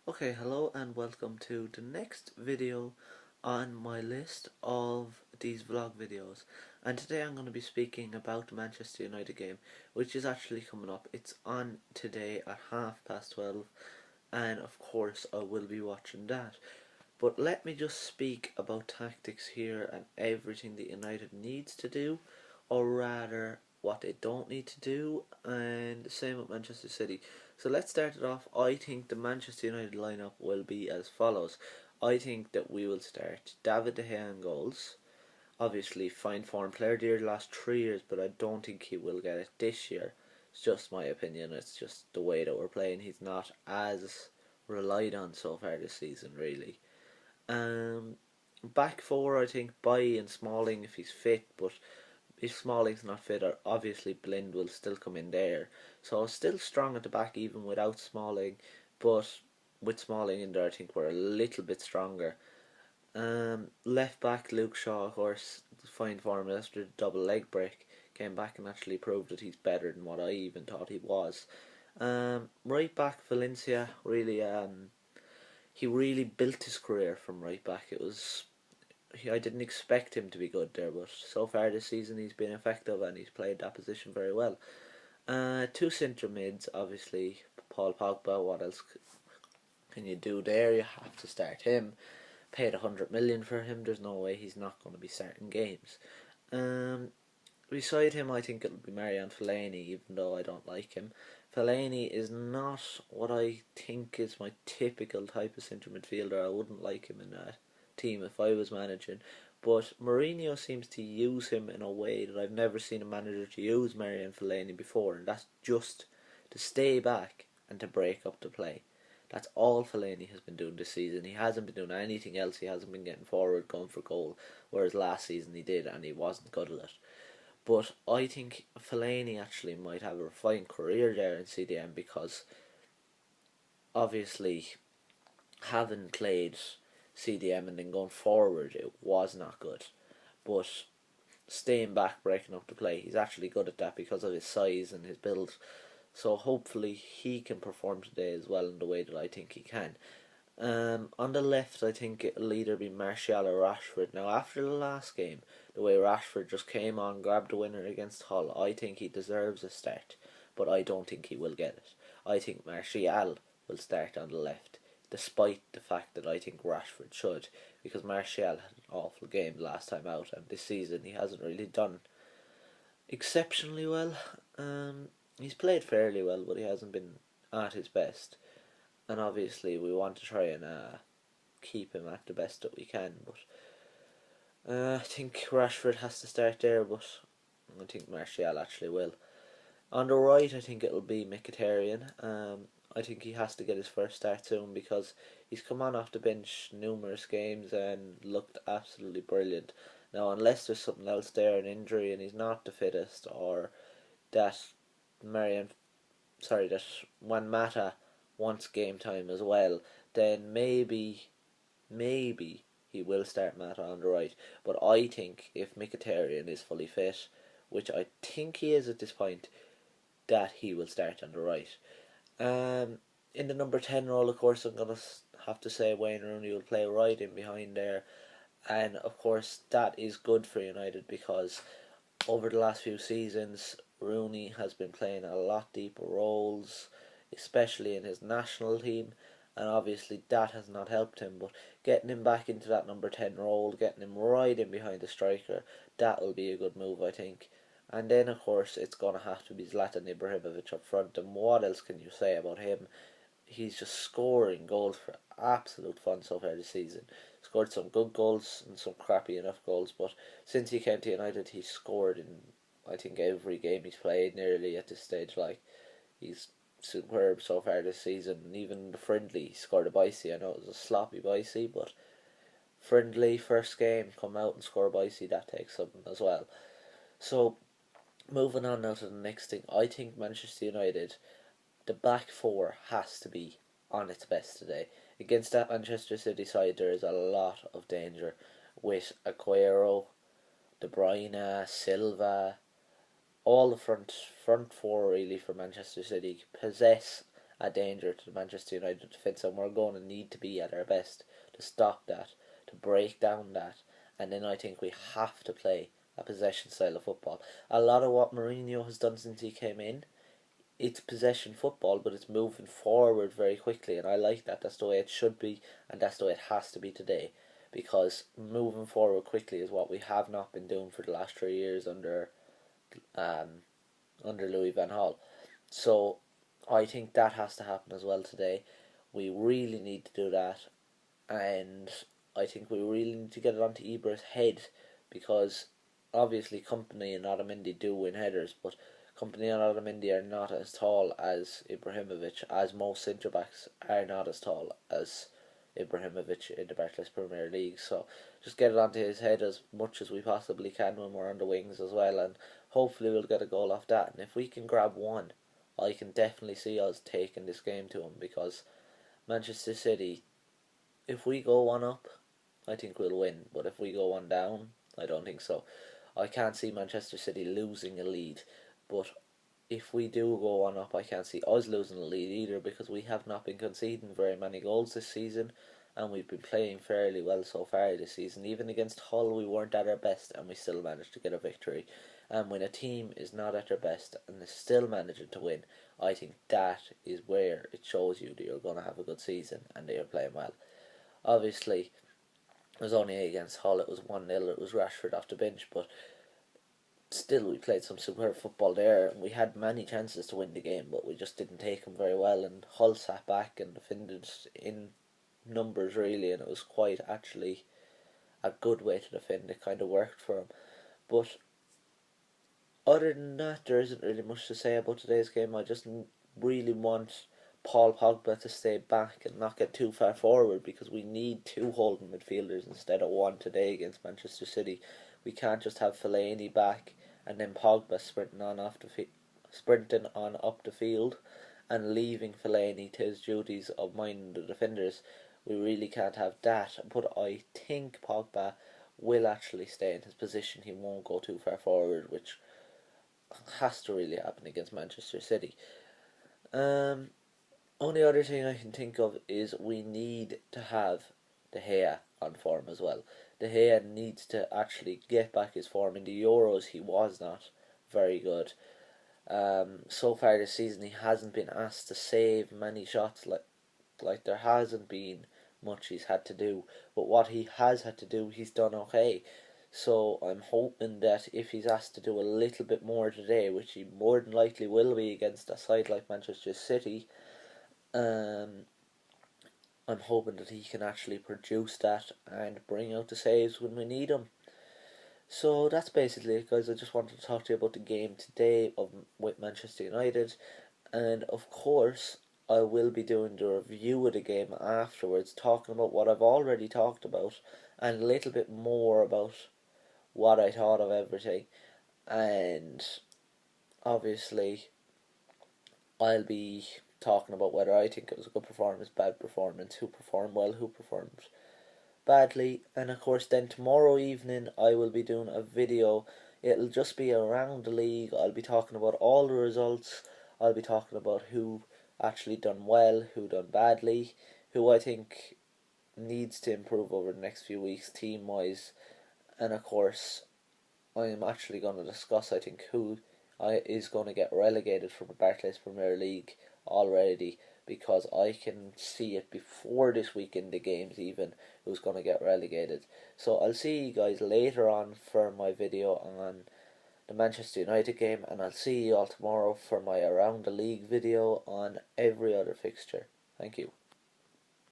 Okay, hello and welcome to the next video on my list of these vlog videos. And today I'm going to be speaking about the Manchester United game, which is actually coming up. It's on today at 12:30, and of course I will be watching that. But let me just speak about tactics here and everything that United needs to do, or rather what they don't need to do, and the same with Manchester City. So let's start it off. I think the Manchester United lineup will be as follows. I think that we will start David De Gea in goals. Obviously, fine form player the last 3 years, but I don't think he will get it this year. It's just my opinion. It's just the way that we're playing. He's not as relied on so far this season, really. Um, Back four, I think Bailly and Smalling if he's fit, but if Smalling's not fit, obviously Blind will still come in there. So still strong at the back even without Smalling, but with Smalling in there, I think we're a little bit stronger. Left back Luke Shaw, of course, fine form after the double leg break, came back and actually proved that he's better than what I even thought he was. Right back Valencia, really, he really built his career from right back. I didn't expect him to be good there, but so far this season he's been effective and he's played that position very well. Two centre mids, obviously Paul Pogba. What else can you do there? You have to start him. Paid 100 million for him. There's no way he's not going to be starting games. Um, Beside him, I think it'll be Marian Fellaini, even though I don't like him. Fellaini is not what I think is my typical type of centre midfielder. I wouldn't like him in a team if I was managing. But Mourinho seems to use him in a way that I've never seen a manager to use Marian Fellaini before, and that's just to stay back and to break up the play. That's all Fellaini has been doing this season. He hasn't been doing anything else. He hasn't been getting forward, going for goal, whereas last season he did, and he wasn't good at it. But I think Fellaini actually might have a fine career there in CDM because obviously having played CDM and then going forward it was not good. But staying back, breaking up the play, he's actually good at that because of his size and his build. So hopefully he can perform today as well in the way that I think he can. On the left, I think it'll either be Martial or Rashford. Now, after the last game, the way Rashford just came on, grabbed the winner against Hull, I think he deserves a start, but I don't think he will get it. I think Martial will start on the left, despite the fact that I think Rashford should, because Martial had an awful game last time out, and this season he hasn't really done exceptionally well. He's played fairly well, but he hasn't been at his best. And obviously we want to try and keep him at the best that we can. But I think Rashford has to start there, but I think Martial actually will. On the right, I think it'll be Mkhitaryan. I think he has to get his first start soon because he's come on off the bench numerous games and looked absolutely brilliant. Now, unless there's something else there, an injury, and he's not the fittest, or that Marian, that Juan Mata wants game time as well, then maybe he will start Mata on the right. But I think if Mkhitaryan is fully fit, which I think he is at this point, that he will start on the right. In the number 10 role, of course, I'm going to have to say Wayne Rooney will play right in behind there. And of course, that is good for United because over the last few seasons, Rooney has been playing a lot deeper roles, especially in his national team, and obviously that has not helped him. But getting him back into that number 10 role, getting him right in behind the striker, that will be a good move, I think. And then, of course, it's going to have to be Zlatan Ibrahimovic up front. And what else can you say about him? He's just scoring goals for absolute fun so far this season. Scored some good goals and some crappy enough goals, but since he came to United, he's scored in I think every game he's played nearly at this stage. Like, he's superb so far this season. And even the friendly, he scored a bicey. I know it was a sloppy bicey, but friendly first game, come out and score a bicey, that takes something as well. So moving on now to the next thing, I think Manchester United, the back four has to be on its best today. Against that Manchester City side, there is a lot of danger with Aguero, De Bruyne, Silva, all the front four really for Manchester City possess a danger to the Manchester United defence, and we're going to need to be at our best to stop that, to break down that, and then I think we have to play a possession style of football. A lot of what Mourinho has done since he came in, it's possession football, but it's moving forward very quickly, and I like that. That's the way it should be, and that's the way it has to be today, because moving forward quickly is what we have not been doing for the last 3 years um, under Louis van Gaal. So I think that has to happen as well today. We really need to do that, and I think we really need to get it onto Ibra's head, because obviously Company and Otamendi do win headers, but Company and Otamendi are not as tall as Ibrahimovic, as most centre backs are not as tall as Ibrahimovic in the Barclays Premier League. So just get it onto his head as much as we possibly can when we're on the wings as well, and hopefully we'll get a goal off that. And if we can grab one, I can definitely see us taking this game to him, because Manchester City, if we go one up, I think we'll win. But if we go one down, I don't think so. I can't see Manchester City losing a lead. But if we do go one up, I can't see us losing a lead either, because we have not been conceding very many goals this season, and we've been playing fairly well so far this season. Even against Hull, we weren't at our best, and we still managed to get a victory. And when a team is not at their best and is still managing to win, I think that is where it shows you that you're going to have a good season and that you're playing well. Obviously, it was only against Hull, it was 1-0, it was Rashford off the bench, but still we played some superb football there, and we had many chances to win the game, but we just didn't take them very well, and Hull sat back and defended in numbers really, and it was quite actually a good way to defend. It kind of worked for them. But other than that, there isn't really much to say about today's game. I just really want Paul Pogba to stay back and not get too far forward, because we need two holding midfielders instead of one today against Manchester City. We can't just have Fellaini back and then Pogba sprinting on up the field and leaving Fellaini to his duties of minding the defenders. We really can't have that. But I think Pogba will actually stay in his position. He won't go too far forward, which has to really happen against Manchester City. Only other thing I can think of is we need to have De Gea on form as well. De Gea needs to actually get back his form. In the Euros, he was not very good. So far this season, he hasn't been asked to save many shots. Like there hasn't been much he's had to do. But what he has had to do, he's done okay. So I'm hoping that if he's asked to do a little bit more today, which he more than likely will be against a side like Manchester City, I'm hoping that he can actually produce that and bring out the saves when we need them. So that's basically it, guys. I just wanted to talk to you about the game today with Manchester United, and of course I will be doing the review of the game afterwards, talking about what I've already talked about and a little bit more about what I thought of everything. And obviously I'll be talking about whether I think it was a good performance, bad performance, who performed well, who performed badly. And of course then tomorrow evening I will be doing a video. It'll just be around the league. I'll be talking about all the results. I'll be talking about who actually done well, who done badly, who I think needs to improve over the next few weeks team wise. And of course I am actually going to discuss, I think, who is going to get relegated from the Barclays Premier League already, because I can see it before this weekend, the games even, who's going to get relegated. So I'll see you guys later on for my video on the Manchester United game, and I'll see you all tomorrow for my Around the League video on every other fixture. Thank you.